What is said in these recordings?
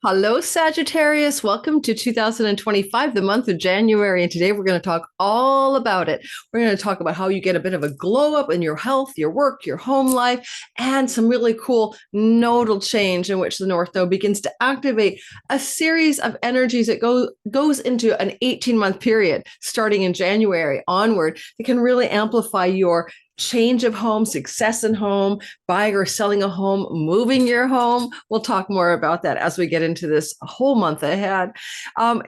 Hello, Sagittarius. Welcome to 2025, the month of January. And today we're going to talk all about it. We're going to talk about how you get a bit of a glow up in your health, your work, your home life, and some really cool nodal change in which the North Node begins to activate a series of energies that goes into an 18-month period starting in January onward. It can really amplify your change of home, success in home, buying or selling a home, moving your home. We'll talk more about that as we get into this whole month ahead.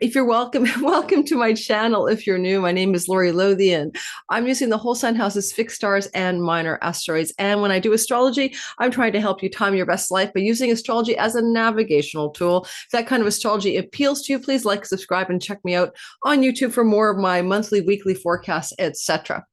If you're welcome to my channel. If you're new, my name is Lori Lothian. I'm using the whole sign houses, fixed stars, and minor asteroids. And when I do astrology, I'm trying to help you time your best life by using astrology as a navigational tool. If that kind of astrology appeals to you, please like, subscribe, and check me out on YouTube for more of my monthly, weekly forecasts, etc.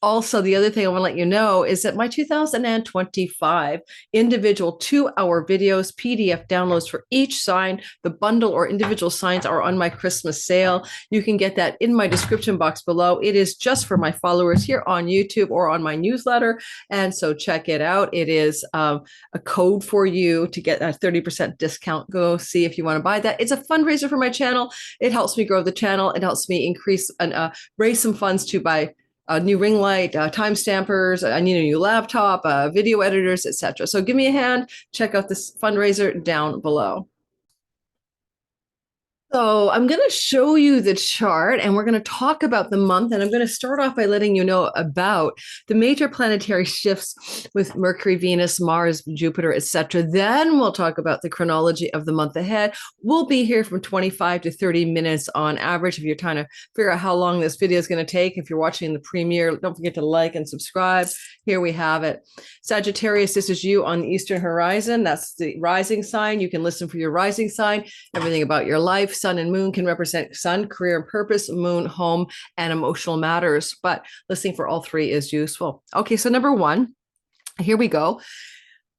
Also, the other thing I want to let you know is that my 2025 individual 2-hour videos, PDF downloads for each sign, the bundle or individual signs are on my Christmas sale. You can get that in my description box below. It is just for my followers here on YouTube or on my newsletter. And so check it out. It is a code for you to get a 30% discount. Go see if you want to buy that. It's a fundraiser for my channel. It helps me grow the channel. It helps me increase and raise some funds to buy a new ring light, time stampers. I need a new laptop, video editors, etc. So give me a hand. Check out this fundraiser down below. So I'm going to show you the chart and we're going to talk about the month. And I'm going to start off by letting you know about the major planetary shifts with Mercury, Venus, Mars, Jupiter, etc. Then we'll talk about the chronology of the month ahead. We'll be here from 25 to 30 minutes on average. If you're trying to figure out how long this video is going to take, if you're watching the premiere, don't forget to like and subscribe. Here we have it. Sagittarius, this is you on the Eastern horizon. That's the rising sign. You can listen for your rising sign, everything about your life. Sun and moon can represent sun, career and purpose, moon, home, and emotional matters. But listening for all three is useful. Okay, so number one, here we go.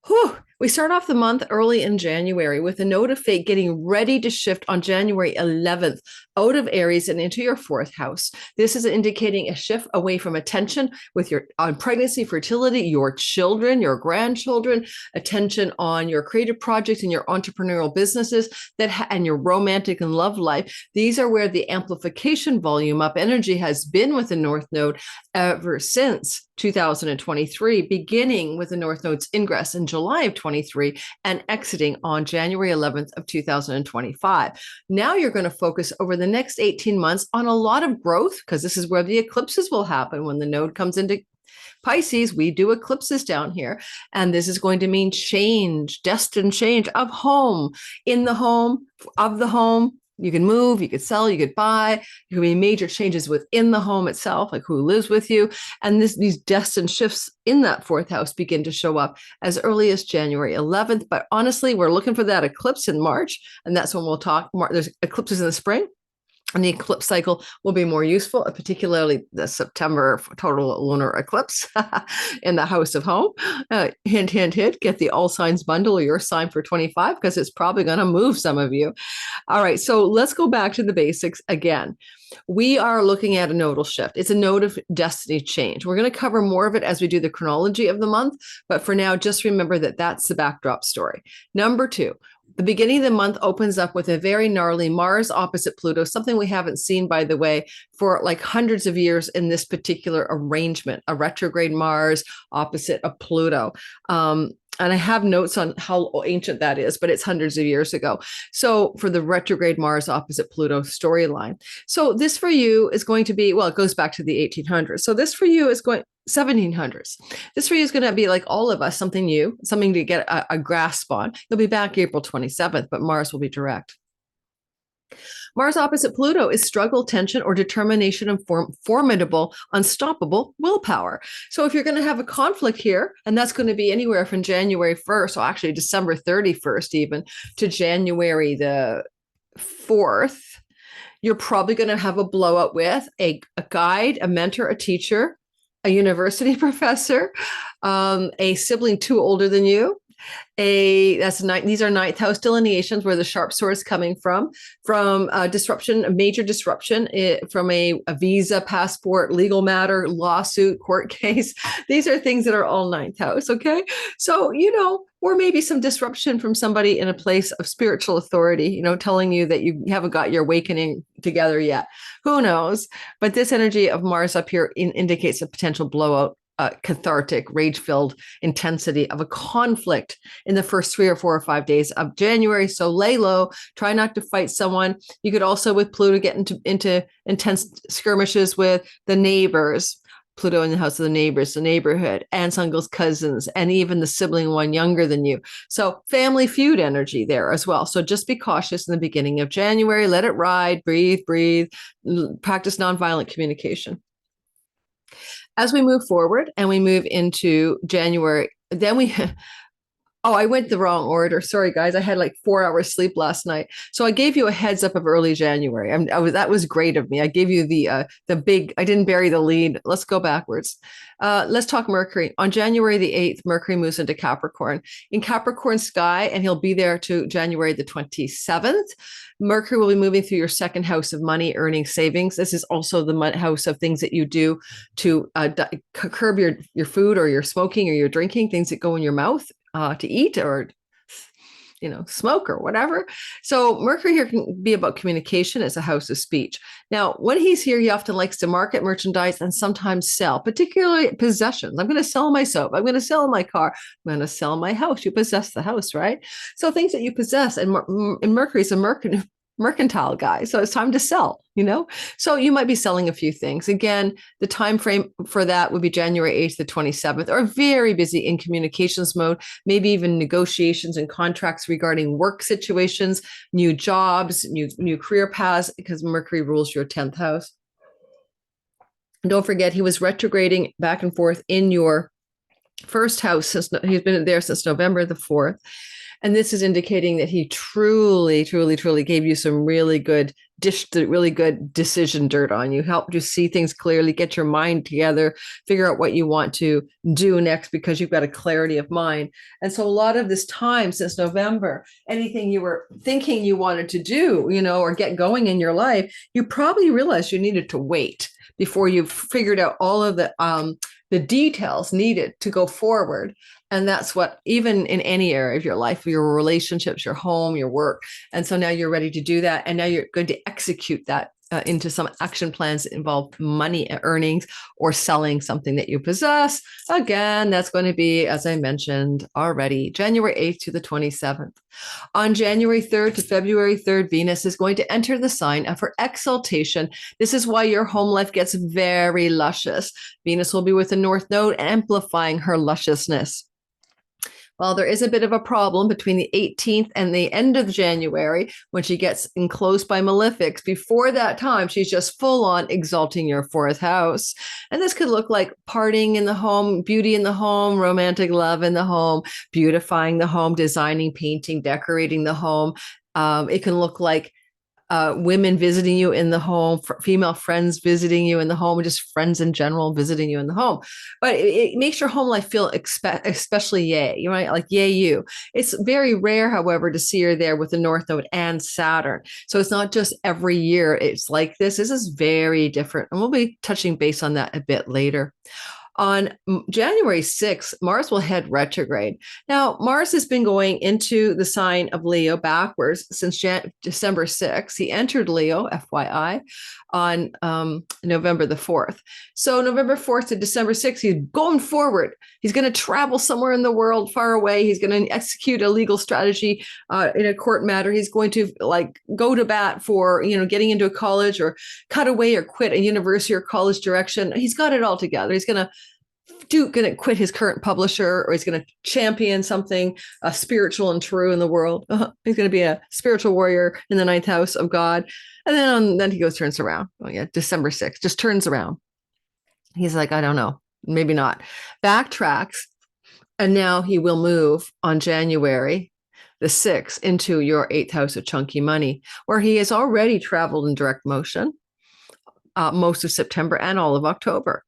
Whew. We start off the month early in January with a node of fate getting ready to shift on January 11th out of Aries and into your fourth house. This is indicating a shift away from attention with your on pregnancy, fertility, your children, your grandchildren, attention on your creative projects and your entrepreneurial businesses and your romantic and love life. These are where the amplification volume up energy has been with the North Node ever since 2023, beginning with the North Node's ingress in July of 23 and exiting on January 11th of 2025. Now you're going to focus over the next 18 months on a lot of growth because this is where the eclipses will happen. When the node comes into Pisces, we do eclipses down here. And this is going to mean change, destined change of home, in the home, of the home. You can move, you could sell, you could buy. There can be major changes within the home itself, like who lives with you. And these destined shifts in that fourth house begin to show up as early as January 11th. But honestly, we're looking for that eclipse in March. And that's when we'll talk more. There's eclipses in the spring. And the eclipse cycle will be more useful, particularly the September total lunar eclipse in the house of home. Hint, hint, hint, get the all signs bundle or your sign for 25 because it's probably going to move some of you. All right, so let's go back to the basics again. We are looking at a nodal shift. It's a node of destiny change. We're going to cover more of it as we do the chronology of the month. But for now, just remember that that's the backdrop story. Number two. The beginning of the month opens up with a very gnarly Mars opposite Pluto, something we haven't seen, by the way, for like hundreds of years in this particular arrangement, a retrograde Mars opposite a Pluto. And I have notes on how ancient that is, but it's hundreds of years ago. So for the retrograde Mars opposite Pluto storyline. So this for you is going to be, well, it goes back to the 1800s. So this for you is going 1700s. This for you is going to be like all of us, something new, something to get a grasp on. You'll be back April 27th, but Mars will be direct. Mars opposite Pluto is struggle, tension, or determination and formidable, unstoppable willpower. So if you're going to have a conflict here, and that's going to be anywhere from January 1st, or actually December 31st even, to January the 4th, you're probably going to have a blowout with a guide, a mentor, a teacher, a university professor, a sibling too older than you, These are ninth house delineations where the sharp sword is coming from disruption, a major disruption, from a visa, passport, legal matter, lawsuit, court case. These are things that are all ninth house. Okay. So, or maybe some disruption from somebody in a place of spiritual authority, telling you that you haven't got your awakening together yet. Who knows? But this energy of Mars up here indicates a potential blowout, cathartic, rage-filled intensity of a conflict in the first 3 or 4 or 5 days of January. So lay low, try not to fight someone. You could also, with Pluto, get into intense skirmishes with the neighbors. Pluto in the house of the neighbors, the neighborhood, aunts, uncles, cousins, and even the sibling one younger than you. So family feud energy there as well. So just be cautious in the beginning of January. Let it ride, breathe, practice nonviolent communication. As we move forward and we move into January, then I went the wrong order. Sorry, guys. I had like 4 hours sleep last night. So I gave you a heads up of early January. That was great of me. I gave you the big, I didn't bury the lead. Let's go backwards. Let's talk Mercury. On January the 8th, Mercury moves into Capricorn. In Capricorn sky, and he'll be there to January the 27th. Mercury will be moving through your second house of money, earning, savings. This is also the house of things that you do to curb your food or your smoking or your drinking, things that go in your mouth to eat or smoke or whatever. So Mercury here can be about communication as a house of speech. Now, when he's here, he often likes to market merchandise and sometimes sell, particularly possessions. I'm going to sell my soap. I'm going to sell my car. I'm going to sell my house. You possess the house, right? So things that you possess, and Mercury's a mercantile guy. So it's time to sell, So you might be selling a few things. Again, the time frame for that would be January 8th to 27th, or very busy in communications mode, maybe even negotiations and contracts regarding work situations, new jobs, new career paths, because Mercury rules your 10th house. And don't forget, he was retrograding back and forth in your first house since he's been there since November the 4th. And this is indicating that he truly, truly, truly gave you some really good decision dirt on you, helped you see things clearly, get your mind together, figure out what you want to do next because you've got a clarity of mind. And so a lot of this time since November, anything you were thinking you wanted to do, or get going in your life, you probably realized you needed to wait before you figured out all of the details needed to go forward. And that's what, even in any area of your life, your relationships, your home, your work. And so now you're ready to do that. And now you're going to execute that into some action plans that involve money earnings or selling something that you possess. Again, that's going to be, as I mentioned already, January 8th to the 27th. On January 3rd to February 3rd, Venus is going to enter the sign of her exaltation. This is why your home life gets very luscious. Venus will be with the North Node, amplifying her lusciousness. Well, there is a bit of a problem between the 18th and the end of January when she gets enclosed by malefics. Before that time, she's just full on exalting your 4th house. And this could look like partying in the home, beauty in the home, romantic love in the home, beautifying the home, designing, painting, decorating the home. It can look like women visiting you in the home, female friends visiting you in the home, just friends in general visiting you in the home. But it makes your home life feel especially yay, right? Like yay you. It's very rare, however, to see her there with the North Node and Saturn. So it's not just every year it's like this. This is very different. And we'll be touching base on that a bit later. On January 6th, Mars will head retrograde. Now, Mars has been going into the sign of Leo backwards since December 6th. He entered Leo, FYI, on November the 4th. So November 4th to December 6th, he's going forward. He's going to travel somewhere in the world far away. He's going to execute a legal strategy in a court matter. He's going to go to bat for, getting into a college or cut away or quit a university or college direction. He's got it all together. He's going to quit his current publisher, or he's going to champion something spiritual and true in the world. He's going to be a spiritual warrior in the 9th house of God. And then he turns around. Oh yeah, December 6th, just turns around. He's like, I don't know, maybe not. Backtracks. And now he will move on January the 6th into your 8th house of chunky money, where he has already traveled in direct motion most of September and all of October.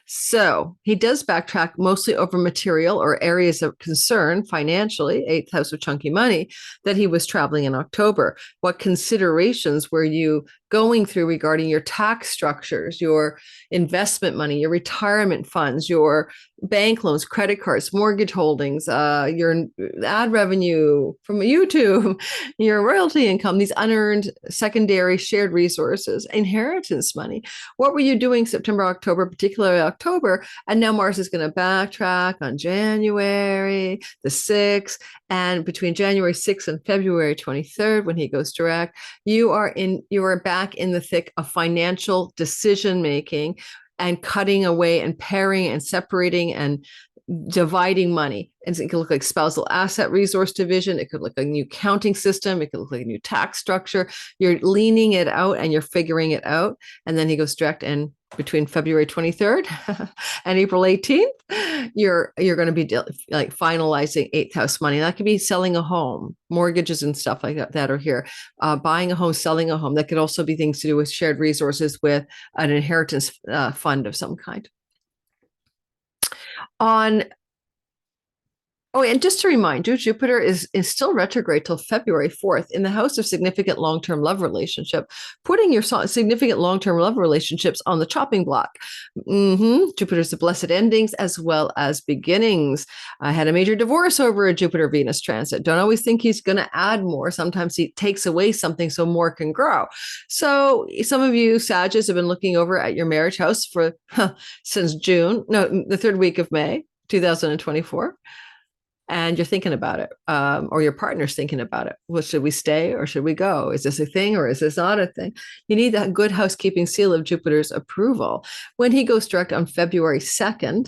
So he does backtrack mostly over material or areas of concern financially, eighth house of chunky money, that he was traveling in October. What considerations were you going through regarding your tax structures, your investment money, your retirement funds, your bank loans, credit cards, mortgage holdings, your ad revenue from YouTube, your royalty income, these unearned secondary shared resources, inheritance money? What were you doing September, October, particularly October? And now Mars is going to backtrack on January the 6th. And between January 6th and February 23rd, when he goes direct, you are back in the thick of financial decision making and cutting away and pairing and separating and dividing money. And it could look like spousal asset resource division. It could look like a new counting system. It could look like a new tax structure. You're leaning it out and you're figuring it out. And then he goes direct, and between February 23rd and April 18th, you're going to be like finalizing eighth house money. That could be selling a home, mortgages and stuff like that are here. Buying a home, selling a home. That could also be things to do with shared resources with an inheritance fund of some kind. And just to remind you, Jupiter is still retrograde till February 4th in the house of significant long-term love relationship, putting your significant long-term love relationships on the chopping block. Jupiter's the blessed endings as well as beginnings. I had a major divorce over a Jupiter-Venus transit. Don't always think he's going to add more. Sometimes he takes away something so more can grow. So some of you Sagittarius have been looking over at your marriage house since the third week of May, 2024. And you're thinking about it, or your partner's thinking about it. Well, should we stay or should we go? Is this a thing or is this not a thing? You need that good housekeeping seal of Jupiter's approval. When he goes direct on February 4th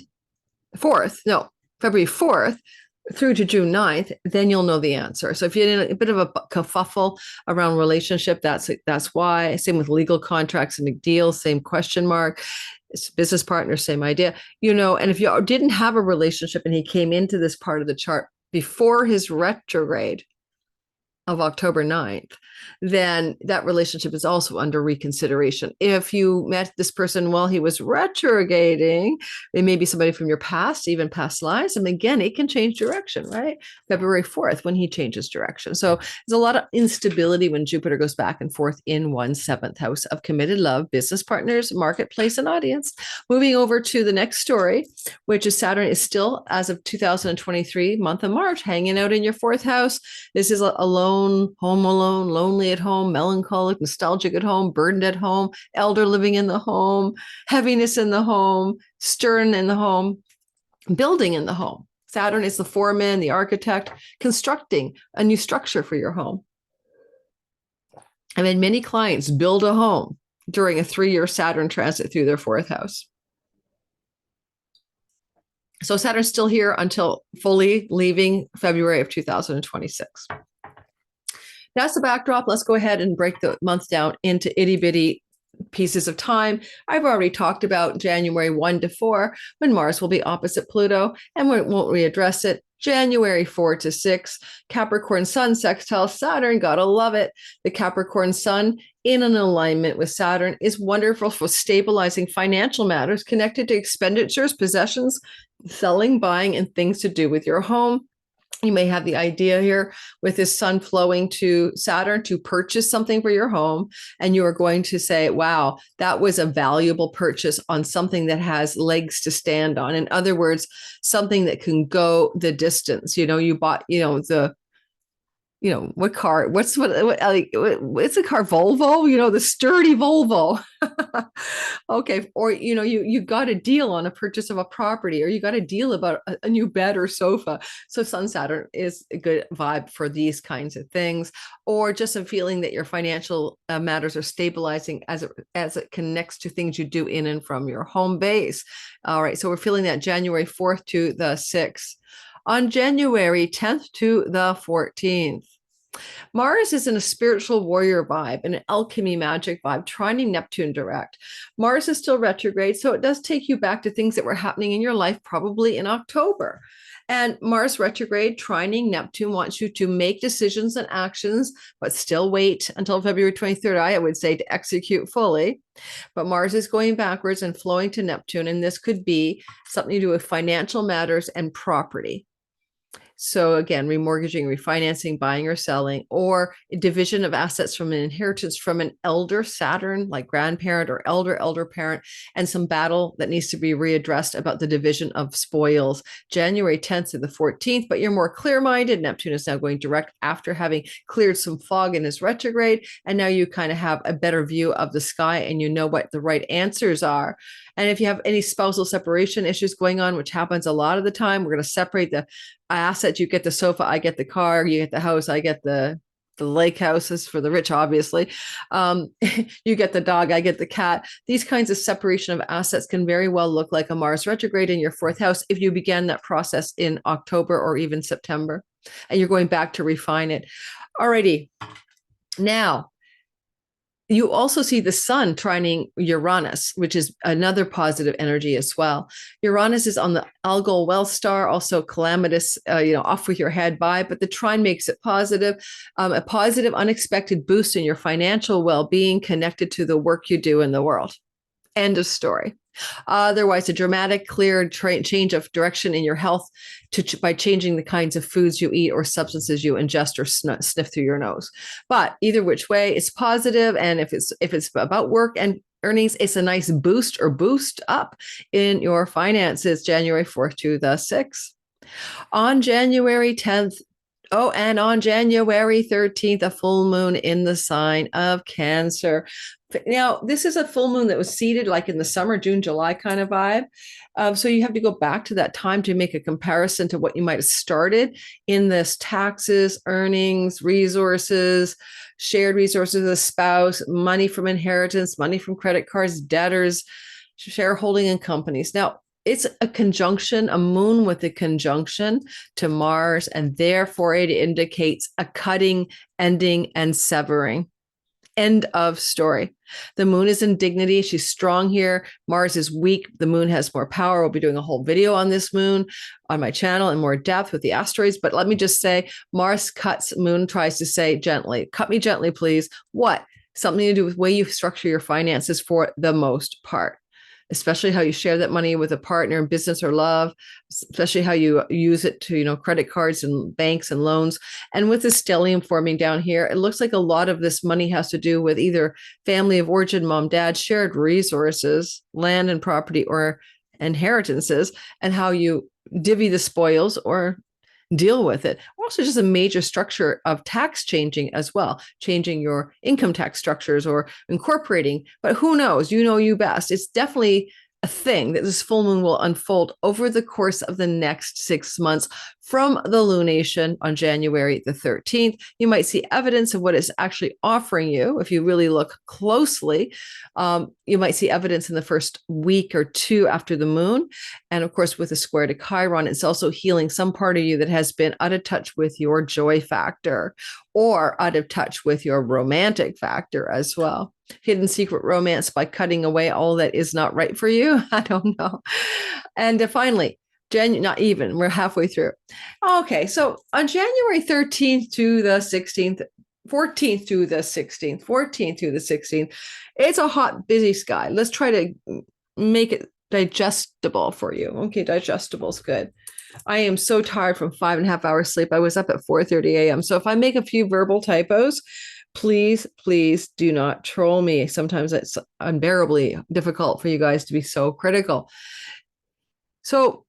through to June 9th, then you'll know the answer. So if you're in a bit of a kerfuffle around relationship, that's why. Same with legal contracts and deals, same question mark. It's business partner, same idea, and if you didn't have a relationship and he came into this part of the chart before his retrograde of October 9th, then that relationship is also under reconsideration. If you met this person while he was retrograding, it may be somebody from your past, even past lives. And again, it can change direction, right? February 4th, when he changes direction. So there's a lot of instability when Jupiter goes back and forth in 1/7th house of committed love, business partners, marketplace, and audience. Moving over to the next story, which is Saturn is still, as of 2023, month of March, hanging out in your 4th house. This is home alone, lonely at home, melancholic, nostalgic at home, burdened at home, elder living in the home, heaviness in the home, stern in the home, building in the home. Saturn is the foreman, the architect, constructing a new structure for your home. I mean, many clients build a home during a 3-year Saturn transit through their 4th house. So Saturn's still here until fully leaving February of 2026. That's the backdrop. Let's go ahead and break the month down into itty bitty pieces of time. I've already talked about January 1 to 4, when Mars will be opposite Pluto, and we won't readdress it. January 4 to 6, Capricorn Sun sextile Saturn. Gotta love it. The Capricorn Sun in an alignment with Saturn is wonderful for stabilizing financial matters connected to expenditures, possessions, selling, buying, and things to do with your home. You may have the idea here with this sun flowing to Saturn to purchase something for your home. And you are going to say, wow, that was a valuable purchase on something that has legs to stand on. In other words, something that can go the distance. You bought, what car, what's the car, Volvo, the sturdy Volvo. Okay. Or, you got a deal on a purchase of a property, or you got a deal about a new bed or sofa. So Sun Saturn is a good vibe for these kinds of things, or just a feeling that your financial matters are stabilizing as it connects to things you do in and from your home base. All right. So we're feeling that January 4th to the 6th. On January 10th to the 14th, Mars is in a spiritual warrior vibe, an alchemy magic vibe, trining Neptune direct. Mars is still retrograde, so it does take you back to things that were happening in your life probably in October. And Mars retrograde trining Neptune wants you to make decisions and actions, but still wait until February 23rd, I would say, to execute fully. But Mars is going backwards and flowing to Neptune, and this could be something to do with financial matters and property. So again, remortgaging, refinancing, buying or selling, or a division of assets from an inheritance from an elder Saturn, like grandparent or elder parent, and some battle that needs to be readdressed about the division of spoils. January 10th to the 14th, but you're more clear-minded. Neptune is now going direct after having cleared some fog in his retrograde, and now you kind of have a better view of the sky and you know what the right answers are. And if you have any spousal separation issues going on, which happens a lot of the time, we're going to separate the assets. You get the sofa, I get the car, you get the house, I get the lake houses for the rich, obviously. You get the dog, I get the cat. These kinds of separation of assets can very well look like a Mars retrograde in your fourth house if you began that process in October or even September, and you're going back to refine it. Alrighty. Now, you also see the sun trining Uranus, which is another positive energy as well. Uranus is on the Algol well star, also calamitous, off with your head vibe, but the trine makes it positive, a positive, unexpected boost in your financial well-being connected to the work you do in the world. End of story. Otherwise, a dramatic, clear change of direction in your health by changing the kinds of foods you eat or substances you ingest or sniff through your nose. But either which way, it's positive. And if it's about work and earnings, it's a nice boost or boost up in your finances, January 4th to the 6th. On January 10th, and on January 13th, a full moon in the sign of Cancer. Now, this is a full moon that was seeded like in the summer, June, July kind of vibe. So you have to go back to that time to make a comparison to what you might have started in this: taxes, earnings, resources, shared resources of the spouse, money from inheritance, money from credit cards, debtors, shareholding in companies. Now, it's a conjunction, a moon with a conjunction to Mars, and therefore it indicates a cutting, ending, and severing. End of story. The moon is in dignity. She's strong here. Mars is weak. The moon has more power. We'll be doing a whole video on this moon on my channel in more depth with the asteroids. But let me just say, Mars cuts, moon tries to say gently, cut me gently, please. What? Something to do with the way you structure your finances for the most part, especially how you share that money with a partner in business or love, especially how you use it to, credit cards and banks and loans. And with this stellium forming down here, it looks like a lot of this money has to do with either family of origin, mom, dad, shared resources, land and property, or inheritances, and how you divvy the spoils or deal with it. Also, just a major structure of tax changing as well, changing your income tax structures or incorporating. But who knows? You know you best. It's definitely a thing that this full moon will unfold over the course of the next 6 months from the lunation on January the 13th. You might see evidence of what it's actually offering you. If you really look closely, you might see evidence in the first week or two after the moon. And of course, with a square to Chiron, it's also healing some part of you that has been out of touch with your joy factor or out of touch with your romantic factor as well. Hidden secret romance by cutting away all that is not right for you. I don't know. And finally, not even, we're halfway through. Okay, so on January 13th to the 16th, 14th to the 16th, 14th to the 16th, it's a hot, busy sky. Let's try to make it digestible for you. Okay, digestible is good. I am so tired from 5.5 hours sleep. I was up at 4:30 a.m. So if I make a few verbal typos, please do not troll me. Sometimes it's unbearably difficult for you guys to be so critical. So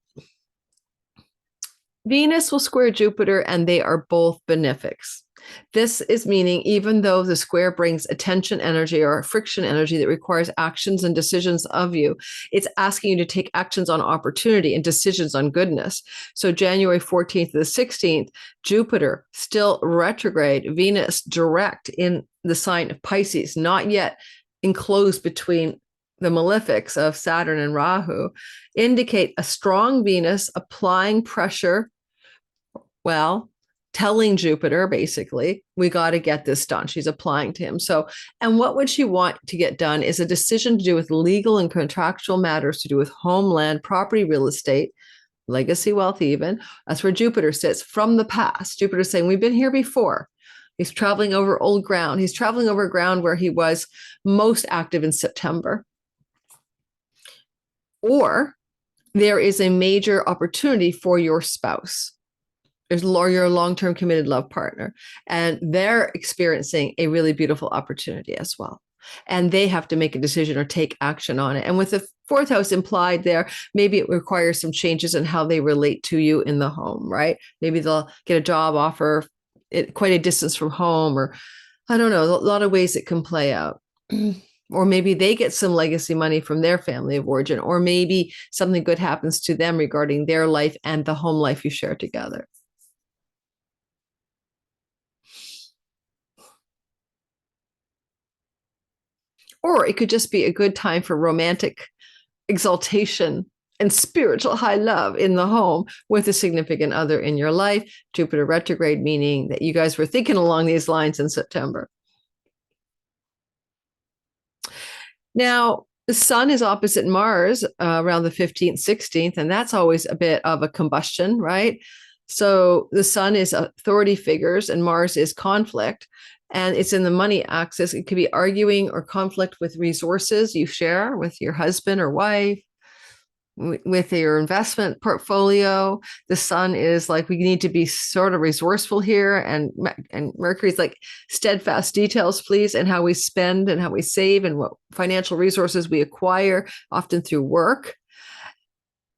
Venus will square Jupiter, and they are both benefics. This is meaning even though the square brings attention energy or friction energy that requires actions and decisions of you, it's asking you to take actions on opportunity and decisions on goodness. So January 14th to the 16th, Jupiter still retrograde, Venus direct in the sign of Pisces, not yet enclosed between the malefics of Saturn and Rahu, indicate a strong Venus applying pressure, telling Jupiter, basically, we got to get this done. She's applying to him. So, and what would she want to get done is a decision to do with legal and contractual matters to do with homeland, property, real estate, legacy wealth, even. That's where Jupiter sits from the past. Jupiter's saying, we've been here before. He's traveling over old ground. He's traveling over ground where he was most active in September. Or there is a major opportunity for your spouse. There's your long-term committed love partner, and they're experiencing a really beautiful opportunity as well. And they have to make a decision or take action on it. And with the fourth house implied there, maybe it requires some changes in how they relate to you in the home, right? Maybe they'll get a job offer quite a distance from home, or I don't know, a lot of ways it can play out. Or maybe they get some legacy money from their family of origin, or maybe something good happens to them regarding their life and the home life you share together. Or it could just be a good time for romantic exaltation and spiritual high love in the home with a significant other in your life. Jupiter retrograde, meaning that you guys were thinking along these lines in September. Now, the sun is opposite Mars around the 15th, 16th, and that's always a bit of a combustion, right? So the sun is authority figures and Mars is conflict. And it's in the money axis. It could be arguing or conflict with resources you share with your husband or wife, with your investment portfolio. The sun is like, we need to be sort of resourceful here. And Mercury's like, steadfast details, please, and how we spend and how we save and what financial resources we acquire, often through work.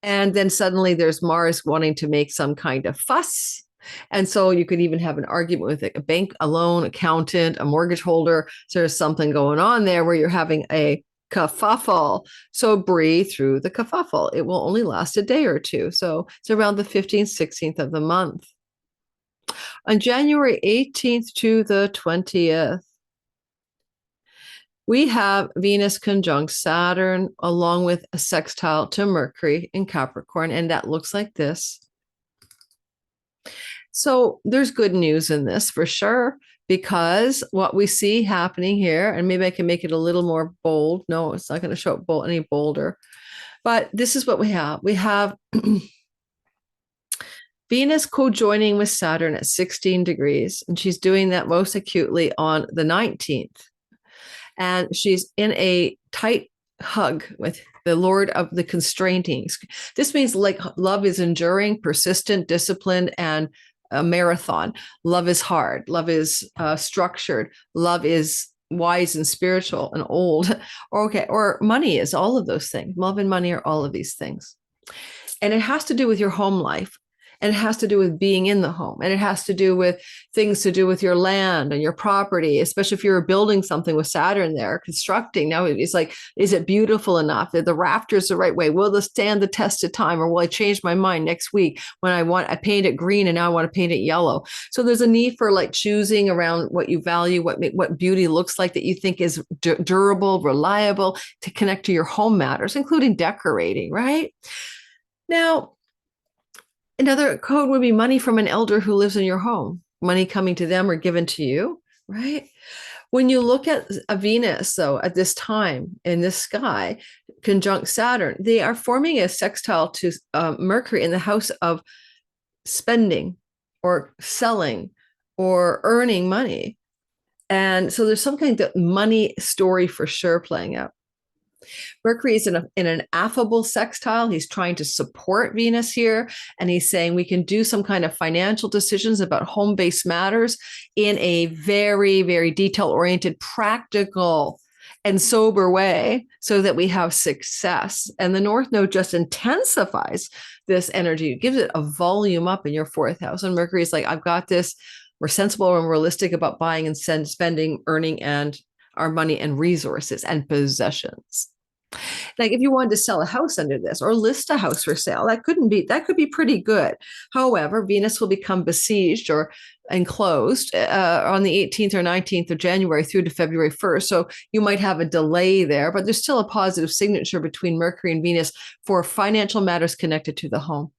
And then suddenly there's Mars wanting to make some kind of fuss. And so you could even have an argument with a bank, a loan accountant, a mortgage holder. So there's something going on there where you're having a kerfuffle. So breathe through the kerfuffle. It will only last a day or two. So it's around the 15th, 16th of the month. On January 18th to the 20th, we have Venus conjunct Saturn along with a sextile to Mercury in Capricorn. And that looks like this. So there's good news in this for sure, because what we see happening here, and maybe I can make it a little more bold. No, it's not going to show up any bolder. But this is what we have. We have Venus co-joining with Saturn at 16 degrees, and she's doing that most acutely on the 19th. And she's in a tight hug with the Lord of the constraining. This means like love is enduring, persistent, disciplined, and a marathon. Love is hard. Love is structured. Love is wise and spiritual and old. Or money is all of those things. Love and money are all of these things. And it has to do with your home life. And it has to do with being in the home. And it has to do with things to do with your land and your property, especially if you're building something with Saturn there, constructing. Now it's like, is it beautiful enough? Are the rafters the right way? Will this stand the test of time? Or will I change my mind next week when I paint it green and now I want to paint it yellow? So there's a need for like choosing around what you value, what beauty looks like that you think is durable, reliable, to connect to your home matters, including decorating, right? Now, another code would be money from an elder who lives in your home, money coming to them or given to you, right? When you look at a Venus, though, at this time in this sky, conjunct Saturn, they are forming a sextile to Mercury in the house of spending or selling or earning money. And so there's some kind of money story for sure playing out. Mercury is in an affable sextile. He's trying to support Venus here. And he's saying we can do some kind of financial decisions about home-based matters in a very, very detail-oriented, practical, and sober way so that we have success. And the North Node just intensifies this energy. It gives it a volume up in your fourth house. And Mercury is like, I've got this. We're sensible and realistic about buying and spending, earning, and our money and resources and possessions. Like if you wanted to sell a house under this or list a house for sale, that could be pretty good. However, Venus will become besieged or enclosed on the 18th or 19th of January through to February 1st. So you might have a delay there, but there's still a positive signature between Mercury and Venus for financial matters connected to the home.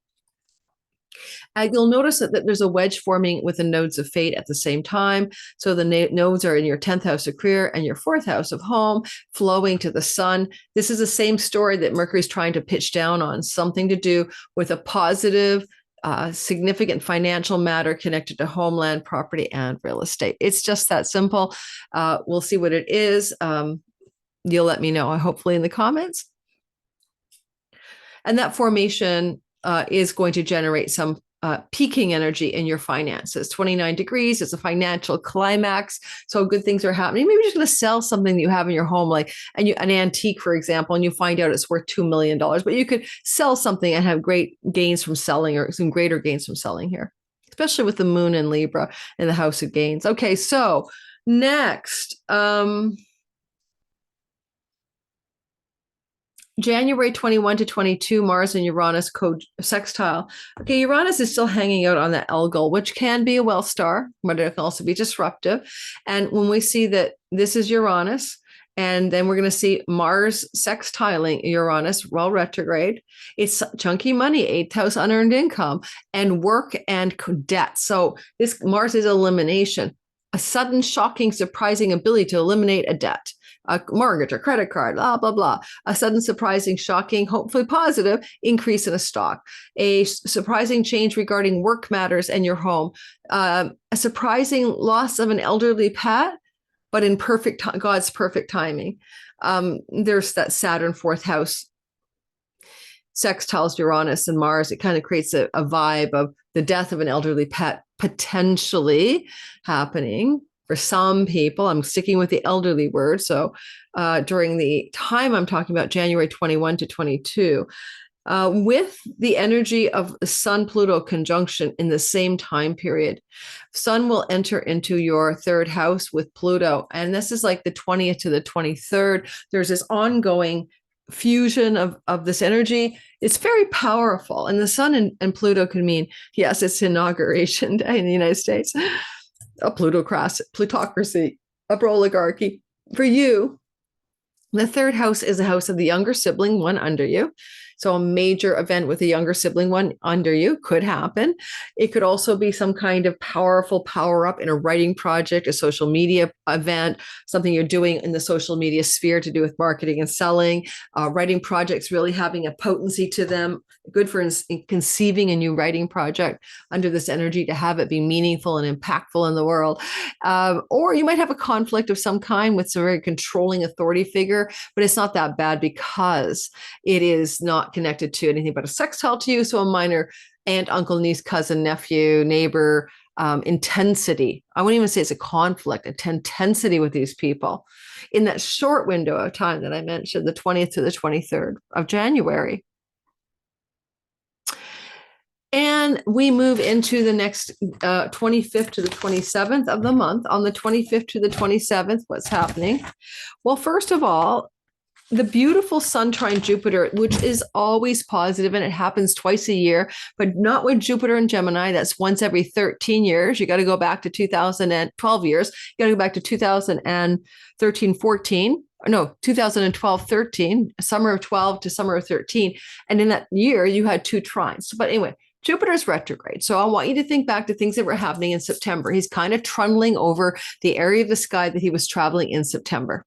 And you'll notice that there's a wedge forming with the nodes of fate at the same time. So the nodes are in your 10th house of career and your 4th house of home, flowing to the sun. This is the same story that Mercury's trying to pitch down on, something to do with a positive, significant financial matter connected to homeland, property, and real estate. It's just that simple. We'll see what it is. You'll let me know, hopefully, in the comments. And that formation is going to generate some peaking energy in your finances. 29 degrees is a financial climax. So good things are happening. Maybe you're just going to sell something that you have in your home, like an antique, for example, and you find out it's worth $2 million. But you could sell something and have great gains from selling, or some greater gains from selling here, especially with the moon in Libra in the house of gains. Okay, so next, January 21 to 22, Mars and Uranus sextile. Okay, Uranus is still hanging out on the Algol, which can be a well star, but it can also be disruptive. And when we see that this is Uranus, and then we're going to see Mars sextiling Uranus, well, retrograde. It's chunky money, 8th house unearned income, and work and debt. So this Mars is elimination, a sudden, shocking, surprising ability to eliminate a debt, a mortgage, a credit card, blah, blah, blah. A sudden, surprising, shocking, hopefully positive increase in a stock, a surprising change regarding work matters and your home, a surprising loss of an elderly pet, but in God's perfect timing. There's that Saturn 4th house sextiles Uranus and Mars. It kind of creates a vibe of the death of an elderly pet potentially happening for some people. I'm sticking with the elderly word. So during the time I'm talking about, January 21 to 22, with the energy of the Sun-Pluto conjunction in the same time period, Sun will enter into your 3rd house with Pluto. And this is like the 20th to the 23rd. There's this ongoing fusion of this energy. It's very powerful. And the Sun and Pluto can mean, yes, it's inauguration day in the United States, a plutocracy, a oligarchy. For you, the 3rd house is a house of the younger sibling, one under you. So a major event with a younger sibling, one under you, could happen. It could also be some kind of powerful power up in a writing project, a social media event, something you're doing in the social media sphere to do with marketing and selling. Writing projects really having a potency to them, good for conceiving a new writing project under this energy to have it be meaningful and impactful in the world. Or you might have a conflict of some kind with some very controlling authority figure, but it's not that bad because it is not connected to anything but a sextile to you. So a minor aunt, uncle, niece, cousin, nephew, neighbor, intensity. I wouldn't even say it's a conflict, a intensity with these people in that short window of time that I mentioned, the 20th to the 23rd of January. And we move into the next 25th to the 27th of the month. On the 25th to the 27th, what's happening? Well, first of all, the beautiful Sun trine Jupiter, which is always positive, and it happens twice a year, but not with Jupiter and Gemini. That's once every 13 years. You got to go back to 2012 years. You got to go back to 2013, 14. No, 2012, 13, summer of 12 to summer of 13. And in that year, you had 2 trines. But anyway, Jupiter's retrograde. So I want you to think back to things that were happening in September. He's kind of trundling over the area of the sky that he was traveling in September.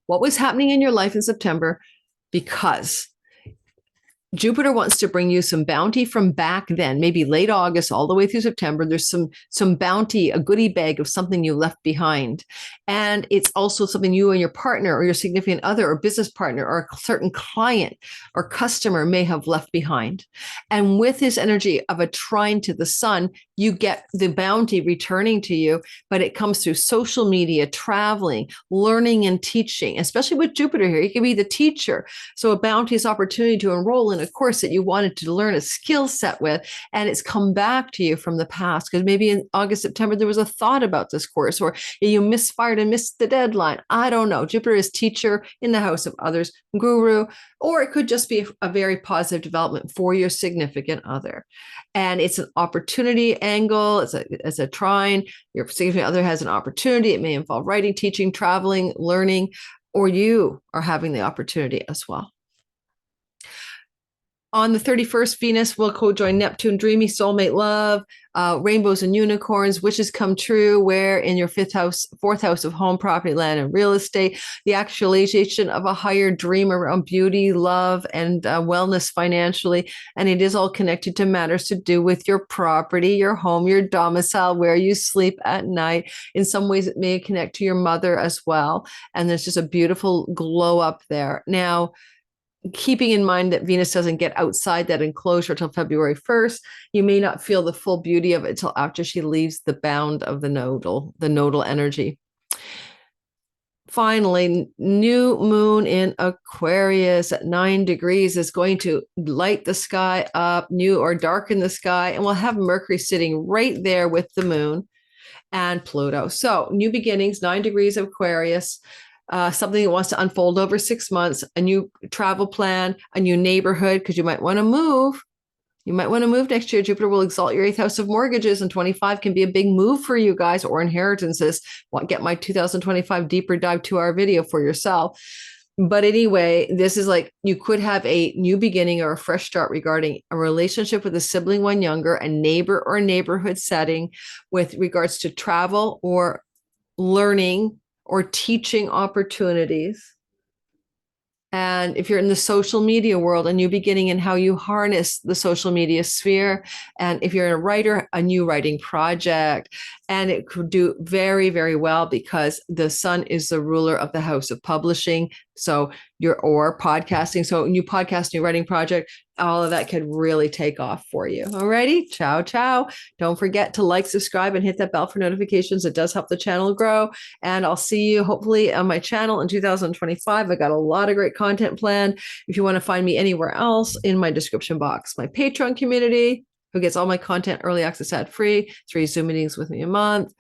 What was happening in your life in September? Because Jupiter wants to bring you some bounty from back then, maybe late August, all the way through September. There's some bounty, a goodie bag of something you left behind. And it's also something you and your partner or your significant other or business partner or a certain client or customer may have left behind. And with this energy of a trine to the sun, you get the bounty returning to you, but it comes through social media, traveling, learning and teaching, especially with Jupiter here. You can be the teacher. So a bounteous opportunity to enroll in a course that you wanted to learn a skill set with, and it's come back to you from the past because maybe in August, September, there was a thought about this course, or you misfired and missed the deadline. I don't know. Jupiter is teacher in the house of others, guru, or it could just be a very positive development for your significant other. And it's an opportunity angle. It's a trine. Your significant other has an opportunity. It may involve writing, teaching, traveling, learning, or you are having the opportunity as well. On the 31st, Venus will co-join Neptune, dreamy soulmate love, rainbows and unicorns, wishes come true, where in your fourth house of home, property, land, and real estate, the actualization of a higher dream around beauty, love, and wellness financially. And it is all connected to matters to do with your property, your home, your domicile, where you sleep at night. In some ways, it may connect to your mother as well. And there's just a beautiful glow up there. Now, keeping in mind that Venus doesn't get outside that enclosure till February 1st, you may not feel the full beauty of it till after she leaves the bound of the nodal energy. Finally, new moon in Aquarius at 9 degrees is going to light the sky up, new or darken the sky, and we'll have Mercury sitting right there with the moon and Pluto. So new beginnings, 9 degrees of Aquarius. Something that wants to unfold over 6 months, a new travel plan, a new neighborhood, because you might want to move. You might want to move next year. Jupiter will exalt your 8th house of mortgages, and 25 can be a big move for you guys, or inheritances. Get my 2025 deeper dive 2-hour video for yourself. But anyway, this is like you could have a new beginning or a fresh start regarding a relationship with a sibling, one younger, a neighbor or neighborhood setting with regards to travel or learning or teaching opportunities. And if you're in the social media world, a new beginning in how you harness the social media sphere. And if you're a writer, a new writing project. And it could do very, very well because the sun is the ruler of the house of publishing. So or podcasting. So new podcast, new writing project, all of that could really take off for you. Alrighty. Ciao, ciao. Don't forget to like, subscribe, and hit that bell for notifications. It does help the channel grow. And I'll see you hopefully on my channel in 2025. I got a lot of great content planned. If you want to find me anywhere else, in my description box, my Patreon community, who gets all my content early access ad free, 3 Zoom meetings with me a month,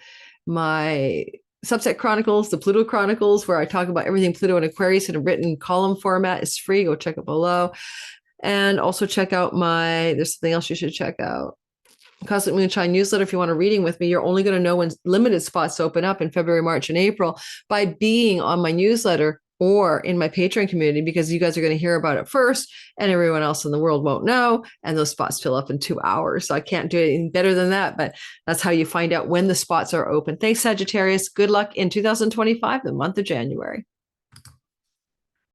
my Subset Chronicles, the Pluto Chronicles, where I talk about everything Pluto and Aquarius in a written column format, is free. Go check it below. And also check out there's something else you should check out. Cosmic Moonshine newsletter. If you want a reading with me, you're only going to know when limited spots open up in February, March, and April by being on my newsletter or in my Patreon community, because you guys are going to hear about it first and everyone else in the world won't know. And those spots fill up in 2 hours. So I can't do anything better than that, but that's how you find out when the spots are open. Thanks, Sagittarius. Good luck in 2025, the month of January.